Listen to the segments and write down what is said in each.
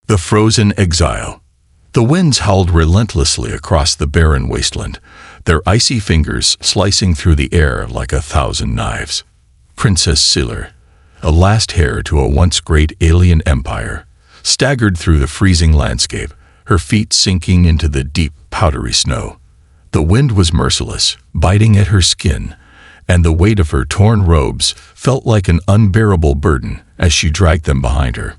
The frozen exile. The winds howled relentlessly across the barren wasteland, their icy fingers slicing through the air like 1,000 knives. Princess Scylla, a last heir to a once great alien empire, staggered through the freezing landscape, her feet sinking into the deep, powdery snow. The wind was merciless, biting at her skin, and the weight of her torn robes felt like an unbearable burden as she dragged them behind her.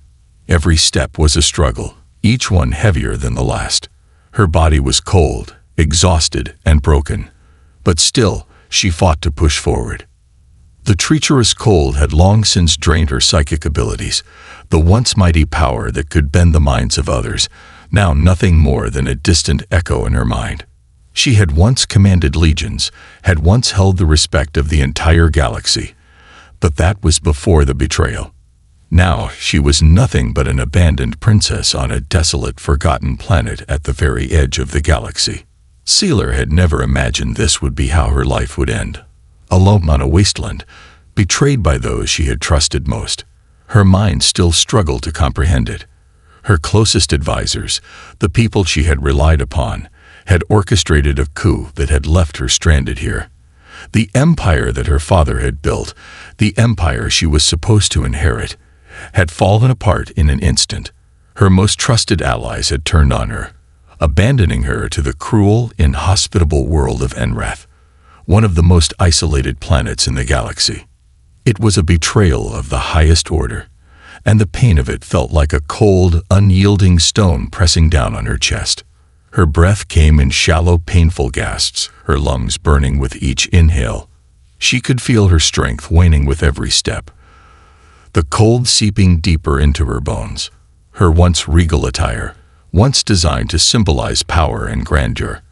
Every step was a struggle, each one heavier than the last. Her body was cold, exhausted, and broken, but still she fought to push forward. The treacherous cold had long since drained her psychic abilities, the once mighty power that could bend the minds of others, now nothing more than a distant echo in her mind. She had once commanded legions, had once held the respect of the entire galaxy, but that was before the betrayal. Now she was nothing but an abandoned princess on a desolate, forgotten planet at the very edge of the galaxy. Scylla had never imagined this would be how her life would end. Alone on a wasteland, betrayed by those she had trusted most. Her mind still struggled to comprehend it. Her closest advisors, the people she had relied upon, had orchestrated a coup that had left her stranded here. The empire that her father had built, the empire she was supposed to inherit, had fallen apart in an instant. Her most trusted allies had turned on her, abandoning her to the cruel, inhospitable world of Enrath, one of the most isolated planets in the galaxy. It was a betrayal of the highest order, and the pain of it felt like a cold, unyielding stone pressing down on her chest. Her breath came in shallow, painful gasps, her lungs burning with each inhale. She could feel her strength waning with every step, the cold seeping deeper into her bones. Her once regal attire, once designed to symbolize power and grandeur,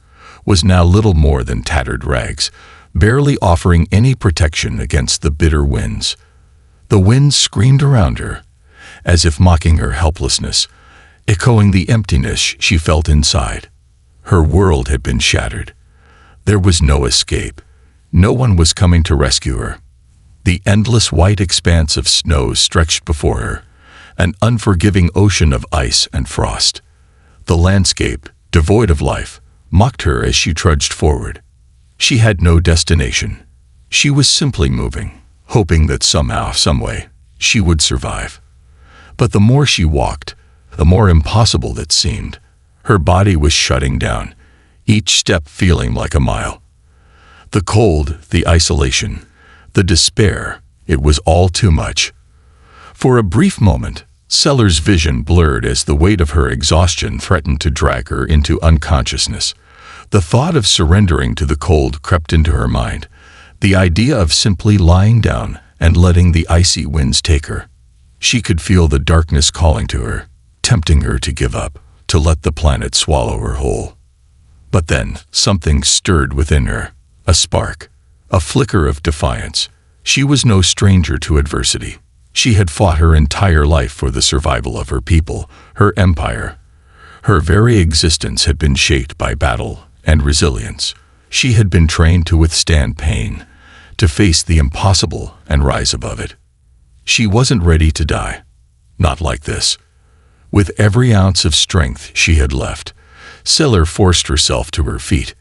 was now little more than tattered rags, barely offering any protection against the bitter winds. The winds screamed around her, as if mocking her helplessness, echoing the emptiness she felt inside. Her world had been shattered. There was no escape. No one was coming to rescue her. The endless white expanse of snow stretched before her, an unforgiving ocean of ice and frost. The landscape, devoid of life, mocked her as she trudged forward. She had no destination. She was simply moving, hoping that somehow, someway, she would survive. But the more she walked, the more impossible that seemed. Her body was shutting down, each step feeling like a mile. The cold, the isolation, the despair, it was all too much. For a brief moment, Scylla's vision blurred as the weight of her exhaustion threatened to drag her into unconsciousness. The thought of surrendering to the cold crept into her mind, the idea of simply lying down and letting the icy winds take her. She could feel the darkness calling to her, tempting her to give up, to let the planet swallow her whole. But then something stirred within her, a spark, a flicker of defiance. She was no stranger to adversity. She had fought her entire life for the survival of her people, her empire. Her very existence had been shaped by battle and resilience. She had been trained to withstand pain, to face the impossible and rise above it. She wasn't ready to die. Not like this. With every ounce of strength she had left, Scylla forced herself to her feet.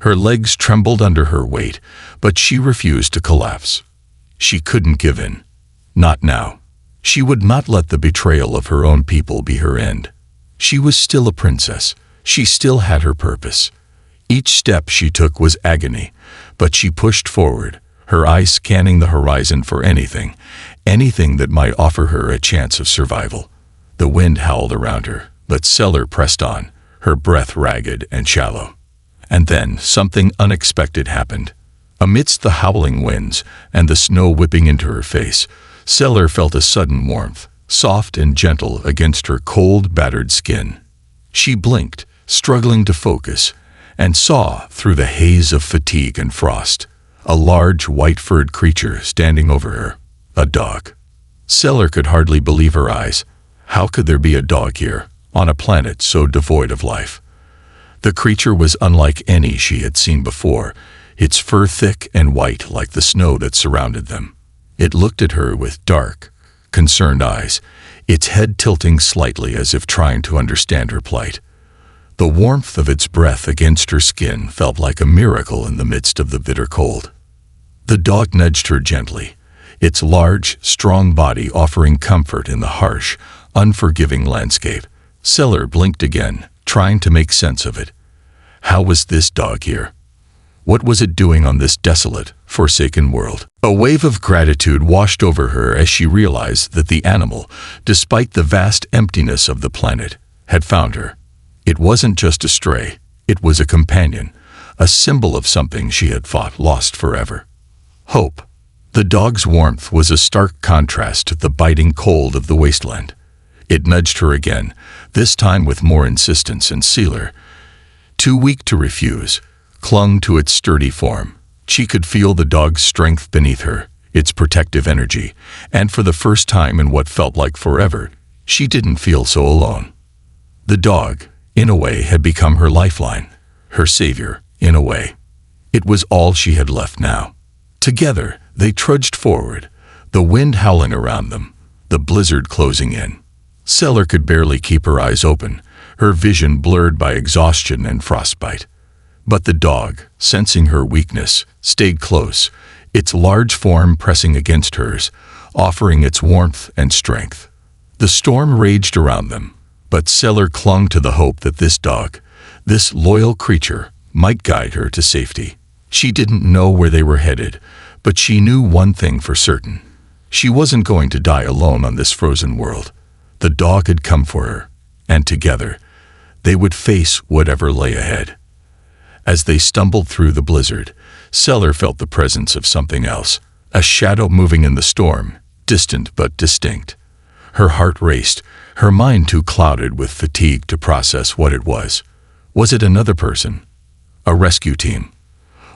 Her legs trembled under her weight, but she refused to collapse. She couldn't give in. Not now. She would not let the betrayal of her own people be her end. She was still a princess. She still had her purpose. Each step she took was agony, but she pushed forward, her eyes scanning the horizon for anything that might offer her a chance of survival. The wind howled around her, but Scylla pressed on, her breath ragged and shallow. And then something unexpected happened. Amidst the howling winds and the snow whipping into her face, Scylla felt a sudden warmth, soft and gentle against her cold, battered skin. She blinked, struggling to focus, and saw, through the haze of fatigue and frost, a large, white-furred creature standing over her, a dog. Scylla could hardly believe her eyes. How could there be a dog here, on a planet so devoid of life? The creature was unlike any she had seen before, its fur thick and white like the snow that surrounded them. It looked at her with dark, concerned eyes, its head tilting slightly as if trying to understand her plight. The warmth of its breath against her skin felt like a miracle in the midst of the bitter cold. The dog nudged her gently, its large, strong body offering comfort in the harsh, unforgiving landscape. Seller blinked again, trying to make sense of it. How was this dog here? What was it doing on this desolate, forsaken world? A wave of gratitude washed over her as she realized that the animal, despite the vast emptiness of the planet, had found her. It wasn't just a stray, it was a companion, a symbol of something she had thought lost forever. Hope. The dog's warmth was a stark contrast to the biting cold of the wasteland. It nudged her again, this time with more insistence, and Sealer, too weak to refuse, clung to its sturdy form. She could feel the dog's strength beneath her, its protective energy, and for the first time in what felt like forever, she didn't feel so alone. The dog, in a way, had become her lifeline, her savior, in a way. It was all she had left now. Together, they trudged forward, the wind howling around them, the blizzard closing in. Seller could barely keep her eyes open, her vision blurred by exhaustion and frostbite. But the dog, sensing her weakness, stayed close, its large form pressing against hers, offering its warmth and strength. The storm raged around them, but Seller clung to the hope that this dog, this loyal creature, might guide her to safety. She didn't know where they were headed, but she knew one thing for certain. She wasn't going to die alone on this frozen world. The dog had come for her, and together, they would face whatever lay ahead. As they stumbled through the blizzard, Seller felt the presence of something else, a shadow moving in the storm, distant but distinct. Her heart raced, her mind too clouded with fatigue to process what it was. Was it another person? A rescue team?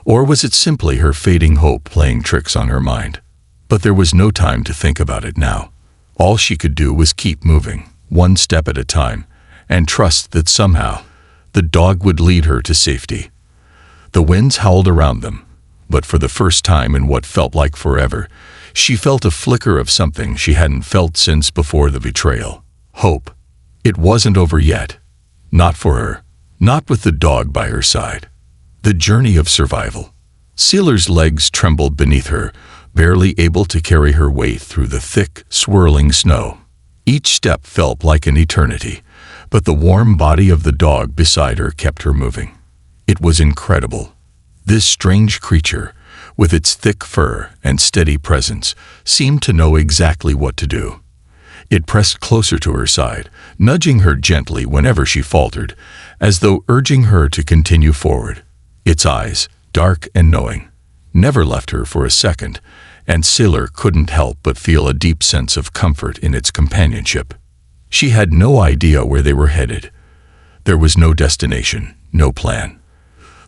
Or was it simply her fading hope playing tricks on her mind? But there was no time to think about it now. All she could do was keep moving, one step at a time, and trust that somehow the dog would lead her to safety. The winds howled around them, but for the first time in what felt like forever, she felt a flicker of something she hadn't felt since before the betrayal. Hope. It wasn't over yet. Not for her. Not with the dog by her side. The journey of survival. Sealer's legs trembled beneath her, barely able to carry her weight through the thick, swirling snow. Each step felt like an eternity, but the warm body of the dog beside her kept her moving. It was incredible. This strange creature, with its thick fur and steady presence, seemed to know exactly what to do. It pressed closer to her side, nudging her gently whenever she faltered, as though urging her to continue forward. Its eyes, dark and knowing, never left her for a second, and Sealer couldn't help but feel a deep sense of comfort in its companionship. She had no idea where they were headed. There was no destination, no plan.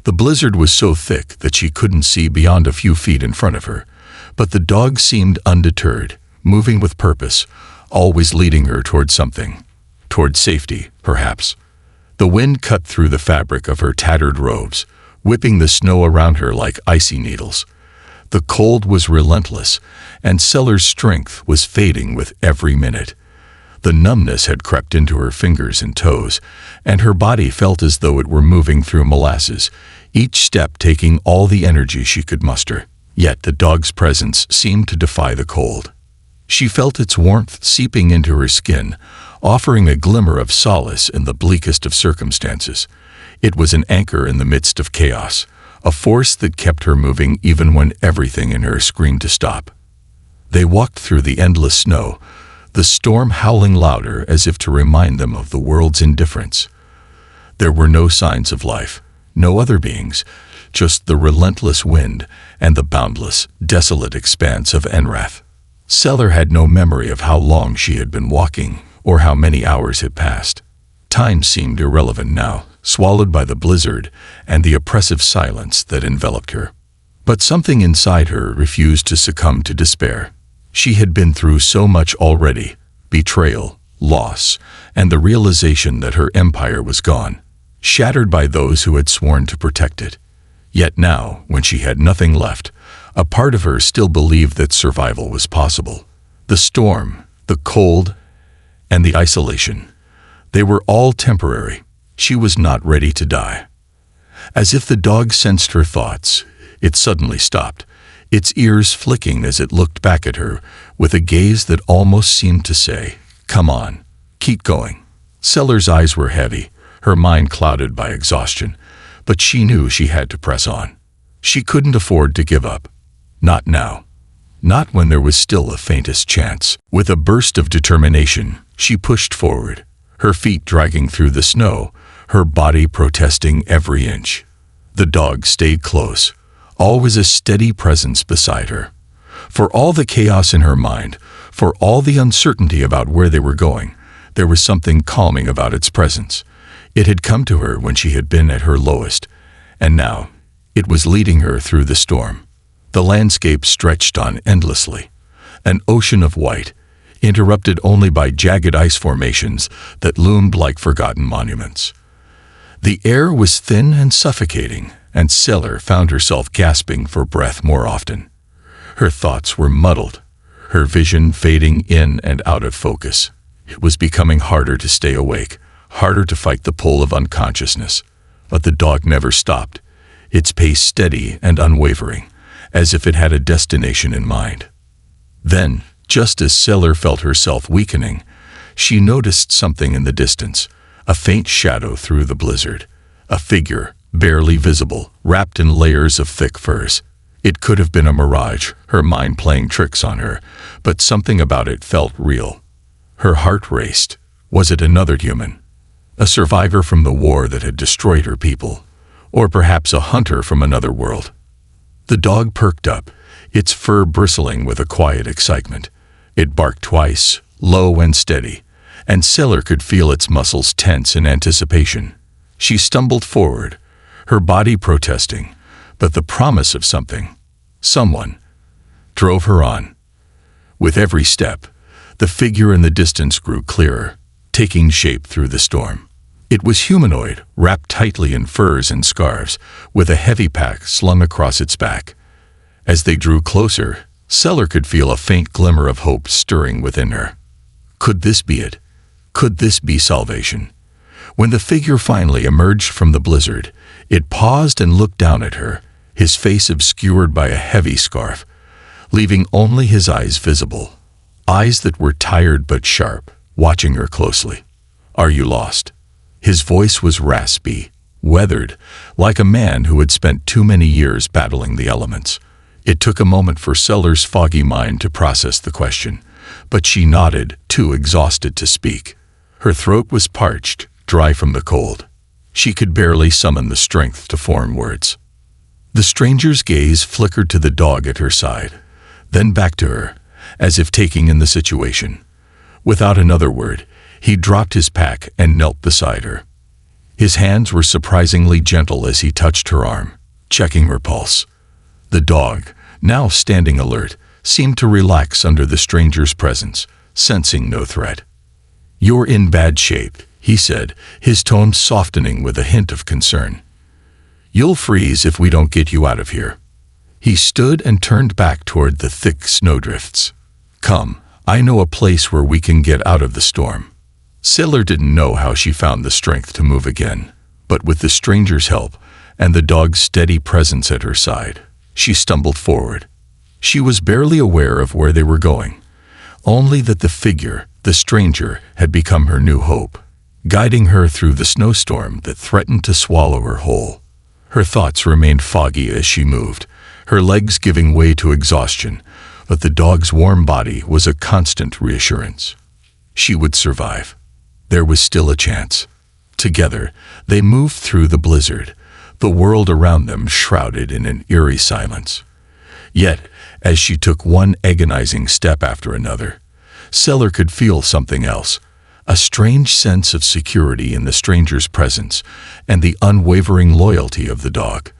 The blizzard was so thick that she couldn't see beyond a few feet in front of her, but the dog seemed undeterred, moving with purpose, always leading her toward something. Toward safety, perhaps. The wind cut through the fabric of her tattered robes, whipping the snow around her like icy needles. The cold was relentless, and Seller's strength was fading with every minute. The numbness had crept into her fingers and toes, and her body felt as though it were moving through molasses, each step taking all the energy she could muster. Yet the dog's presence seemed to defy the cold. She felt its warmth seeping into her skin, offering a glimmer of solace in the bleakest of circumstances. It was an anchor in the midst of chaos, a force that kept her moving even when everything in her screamed to stop. They walked through the endless snow, the storm howling louder as if to remind them of the world's indifference. There were no signs of life, no other beings, just the relentless wind and the boundless, desolate expanse of Enrath. Seller had no memory of how long she had been walking or how many hours had passed. Time seemed irrelevant now, swallowed by the blizzard and the oppressive silence that enveloped her. But something inside her refused to succumb to despair. She had been through so much already: betrayal, loss, and the realization that her empire was gone, shattered by those who had sworn to protect it. Yet now, when she had nothing left, a part of her still believed that survival was possible. The storm, the cold, and the isolation. They were all temporary. She was not ready to die. As if the dog sensed her thoughts, it suddenly stopped, its ears flicking as it looked back at her with a gaze that almost seemed to say, "Come on, keep going." Seller's eyes were heavy, her mind clouded by exhaustion, but she knew she had to press on. She couldn't afford to give up. Not now. Not when there was still the faintest chance. With a burst of determination, she pushed forward, her feet dragging through the snow, her body protesting every inch. The dog stayed close, always a steady presence beside her. For all the chaos in her mind, for all the uncertainty about where they were going, there was something calming about its presence. It had come to her when she had been at her lowest, and now it was leading her through the storm. The landscape stretched on endlessly, an ocean of white, interrupted only by jagged ice formations that loomed like forgotten monuments. The air was thin and suffocating, and Seller found herself gasping for breath more often. Her thoughts were muddled, her vision fading in and out of focus. It was becoming harder to stay awake, harder to fight the pull of unconsciousness. But the dog never stopped, its pace steady and unwavering, as if it had a destination in mind. Then, just as Seller felt herself weakening, she noticed something in the distance, a faint shadow through the blizzard, a figure, barely visible, wrapped in layers of thick furs. It could have been a mirage, her mind playing tricks on her, but something about it felt real. Her heart raced. Was it another human? A survivor from the war that had destroyed her people? Or perhaps a hunter from another world? The dog perked up, its fur bristling with a quiet excitement. It barked twice, low and steady, and Seller could feel its muscles tense in anticipation. She stumbled forward, her body protesting, but the promise of someone, drove her on. With every step, the figure in the distance grew clearer, taking shape through the storm. It was humanoid, wrapped tightly in furs and scarves, with a heavy pack slung across its back. As they drew closer, Seller could feel a faint glimmer of hope stirring within her. Could this be it? Could this be salvation? When the figure finally emerged from the blizzard, it paused and looked down at her, his face obscured by a heavy scarf, leaving only his eyes visible. Eyes that were tired but sharp, watching her closely. "Are you lost?" His voice was raspy, weathered, like a man who had spent too many years battling the elements. It took a moment for Seller's foggy mind to process the question, but she nodded, too exhausted to speak. Her throat was parched, dry from the cold. She could barely summon the strength to form words. The stranger's gaze flickered to the dog at her side, then back to her, as if taking in the situation. Without another word, he dropped his pack and knelt beside her. His hands were surprisingly gentle as he touched her arm, checking her pulse. The dog, now standing alert, seemed to relax under the stranger's presence, sensing no threat. "You're in bad shape," he said, his tone softening with a hint of concern. "You'll freeze if we don't get you out of here." He stood and turned back toward the thick snowdrifts. "Come, I know a place where we can get out of the storm." Seller didn't know how she found the strength to move again, but with the stranger's help and the dog's steady presence at her side, she stumbled forward. She was barely aware of where they were going, only that the figure, the stranger, had become her new hope, guiding her through the snowstorm that threatened to swallow her whole. Her thoughts remained foggy as she moved, her legs giving way to exhaustion, but the dog's warm body was a constant reassurance. She would survive. There was still a chance. Together, they moved through the blizzard, the world around them shrouded in an eerie silence. Yet, as she took one agonizing step after another, Seller could feel something else, a strange sense of security in the stranger's presence and the unwavering loyalty of the dog.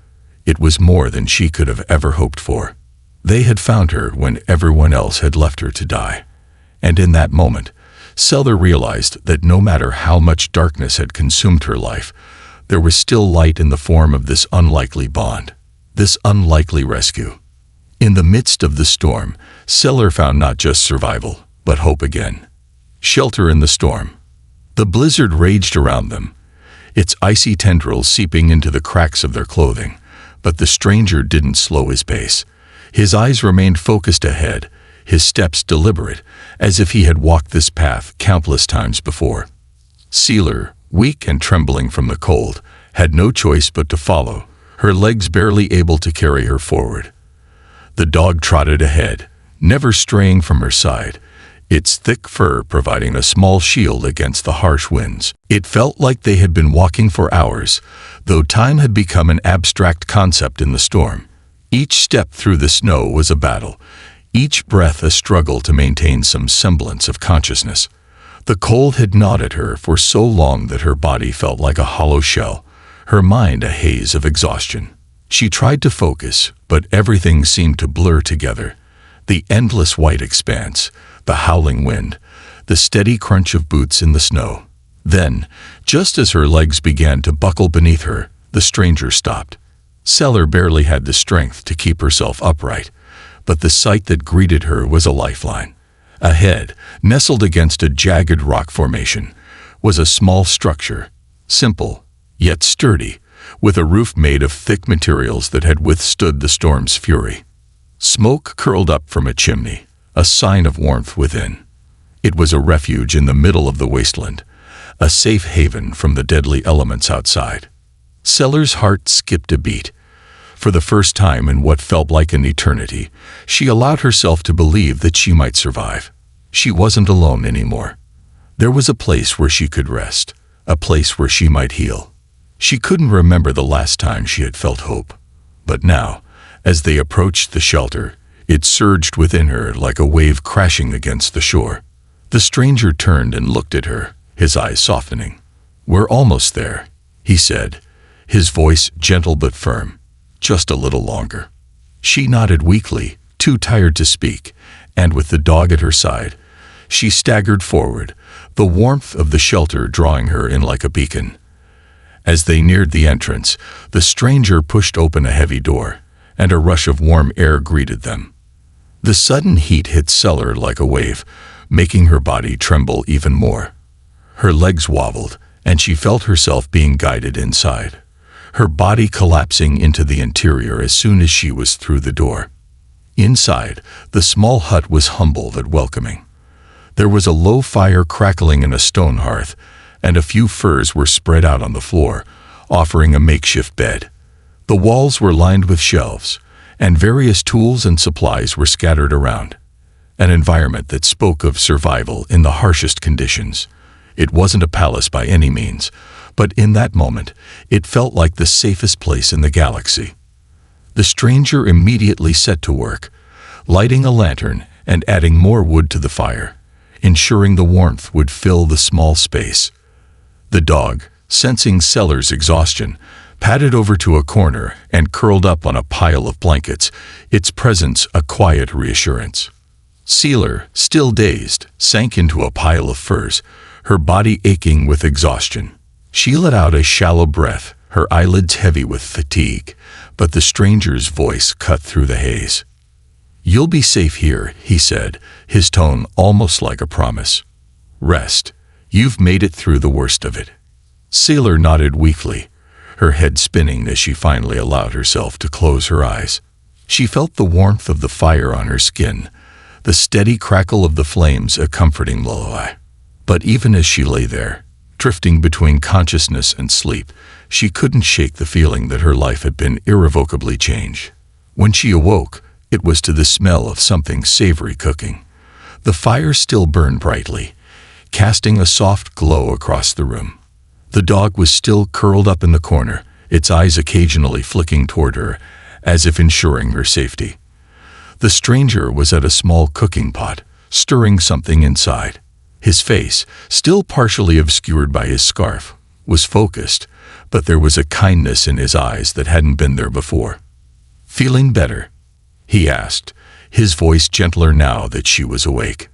It was more than she could have ever hoped for. They had found her when everyone else had left her to die. And in that moment, Seller realized that no matter how much darkness had consumed her life, there was still light in the form of this unlikely bond, this unlikely rescue. In the midst of the storm, Seller found not just survival, but hope again. Shelter in the storm. The blizzard raged around them, its icy tendrils seeping into the cracks of their clothing. But the stranger didn't slow his pace. His eyes remained focused ahead, his steps deliberate, as if he had walked this path countless times before. Sealer, weak and trembling from the cold, had no choice but to follow, her legs barely able to carry her forward. The dog trotted ahead, never straying from her side, its thick fur providing a small shield against the harsh winds. It felt like they had been walking for hours, though time had become an abstract concept in the storm. Each step through the snow was a battle, each breath a struggle to maintain some semblance of consciousness. The cold had gnawed at her for so long that her body felt like a hollow shell, her mind a haze of exhaustion. She tried to focus, but everything seemed to blur together. The endless white expanse, the howling wind, the steady crunch of boots in the snow. Then, just as her legs began to buckle beneath her, the stranger stopped. Seller barely had the strength to keep herself upright, but the sight that greeted her was a lifeline. Ahead, nestled against a jagged rock formation, was a small structure, simple, yet sturdy, with a roof made of thick materials that had withstood the storm's fury. Smoke curled up from a chimney, a sign of warmth within. It was a refuge in the middle of the wasteland, a safe haven from the deadly elements outside. Seller's heart skipped a beat. For the first time in what felt like an eternity, she allowed herself to believe that she might survive. She wasn't alone anymore. There was a place where she could rest, a place where she might heal. She couldn't remember the last time she had felt hope. But now, as they approached the shelter, it surged within her like a wave crashing against the shore. The stranger turned and looked at her, his eyes softening. "We're almost there," he said, his voice gentle but firm. "Just a little longer." She nodded weakly, too tired to speak, and with the dog at her side, she staggered forward, the warmth of the shelter drawing her in like a beacon. As they neared the entrance, the stranger pushed open a heavy door, and a rush of warm air greeted them. The sudden heat hit Seller like a wave, making her body tremble even more. Her legs wobbled, and she felt herself being guided inside, her body collapsing into the interior as soon as she was through the door. Inside, the small hut was humble but welcoming. There was a low fire crackling in a stone hearth, and a few furs were spread out on the floor, offering a makeshift bed. The walls were lined with shelves, and various tools and supplies were scattered around. An environment that spoke of survival in the harshest conditions. It wasn't a palace by any means, but in that moment, it felt like the safest place in the galaxy. The stranger immediately set to work, lighting a lantern and adding more wood to the fire, ensuring the warmth would fill the small space. The dog, sensing Seller's exhaustion, padded over to a corner and curled up on a pile of blankets, its presence a quiet reassurance. Sealer, still dazed, sank into a pile of furs, her body aching with exhaustion. She let out a shallow breath, her eyelids heavy with fatigue, but the stranger's voice cut through the haze. "You'll be safe here," he said, his tone almost like a promise. "Rest. You've made it through the worst of it." Sealer nodded weakly, her head spinning as she finally allowed herself to close her eyes. She felt the warmth of the fire on her skin, the steady crackle of the flames a comforting lullaby. But even as she lay there, drifting between consciousness and sleep, she couldn't shake the feeling that her life had been irrevocably changed. When she awoke, it was to the smell of something savory cooking. The fire still burned brightly, casting a soft glow across the room. The dog was still curled up in the corner, its eyes occasionally flicking toward her, as if ensuring her safety. The stranger was at a small cooking pot, stirring something inside. His face, still partially obscured by his scarf, was focused, but there was a kindness in his eyes that hadn't been there before. "Feeling better?" he asked, his voice gentler now that she was awake.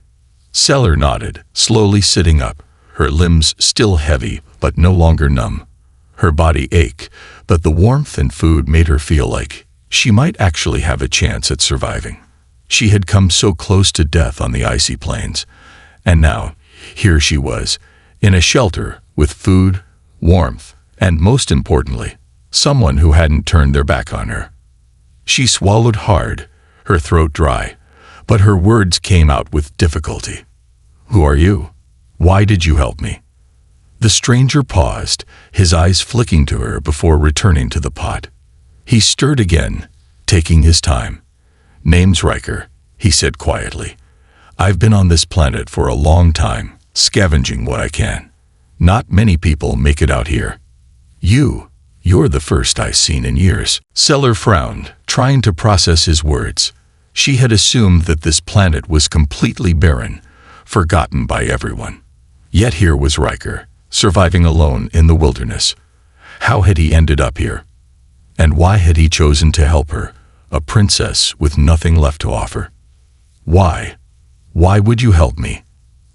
Seller nodded, slowly sitting up, her limbs still heavy but no longer numb. Her body ached, but the warmth and food made her feel like she might actually have a chance at surviving. She had come so close to death on the icy plains, and now Here she was, in a shelter, with food, warmth, and most importantly, someone who hadn't turned their back on her. She swallowed hard, her throat dry, but her words came out with difficulty. "Who are you? Why did you help me?" The stranger paused, his eyes flicking to her before returning to the pot. He stirred again, taking his time. "Name's Riker," he said quietly. "I've been on this planet for a long time, scavenging what I can. Not many people make it out here. You're the first I've seen in years." Seller frowned, trying to process his words. She had assumed that this planet was completely barren, forgotten by everyone. Yet here was Riker, surviving alone in the wilderness. How had he ended up here? And why had he chosen to help her, a princess with nothing left to offer? "Why? Why would you help me?"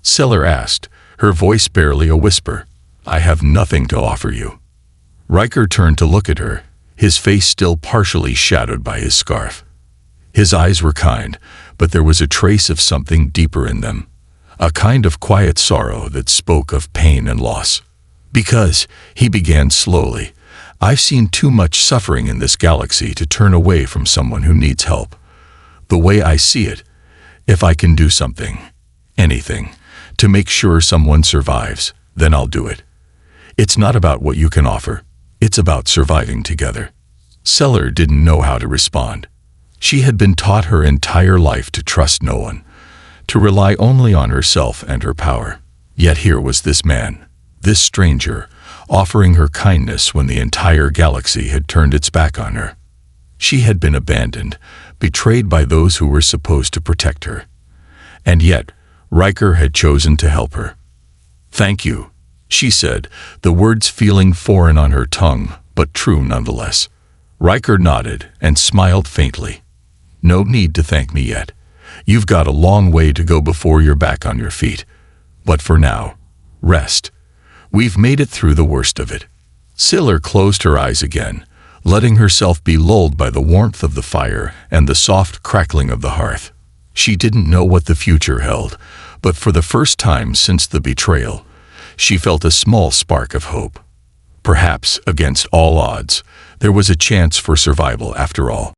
Seller asked, her voice barely a whisper. "I have nothing to offer you." Riker turned to look at her, his face still partially shadowed by his scarf. His eyes were kind, but there was a trace of something deeper in them, a kind of quiet sorrow that spoke of pain and loss. "Because," he began slowly, "I've seen too much suffering in this galaxy to turn away from someone who needs help. The way I see it, if I can do something, anything, to make sure someone survives, then I'll do it. It's not about what you can offer. It's about surviving together." Seller didn't know how to respond. She had been taught her entire life to trust no one, to rely only on herself and her power. Yet here was this man, this stranger, offering her kindness when the entire galaxy had turned its back on her. She had been abandoned, betrayed by those who were supposed to protect her. And yet, Riker had chosen to help her. "Thank you," she said, the words feeling foreign on her tongue, but true nonetheless. Riker nodded and smiled faintly. "No need to thank me yet. You've got a long way to go before you're back on your feet. But for now, rest. We've made it through the worst of it." Seller closed her eyes again, letting herself be lulled by the warmth of the fire and the soft crackling of the hearth. She didn't know what the future held, but for the first time since the betrayal, she felt a small spark of hope. Perhaps, against all odds, there was a chance for survival after all.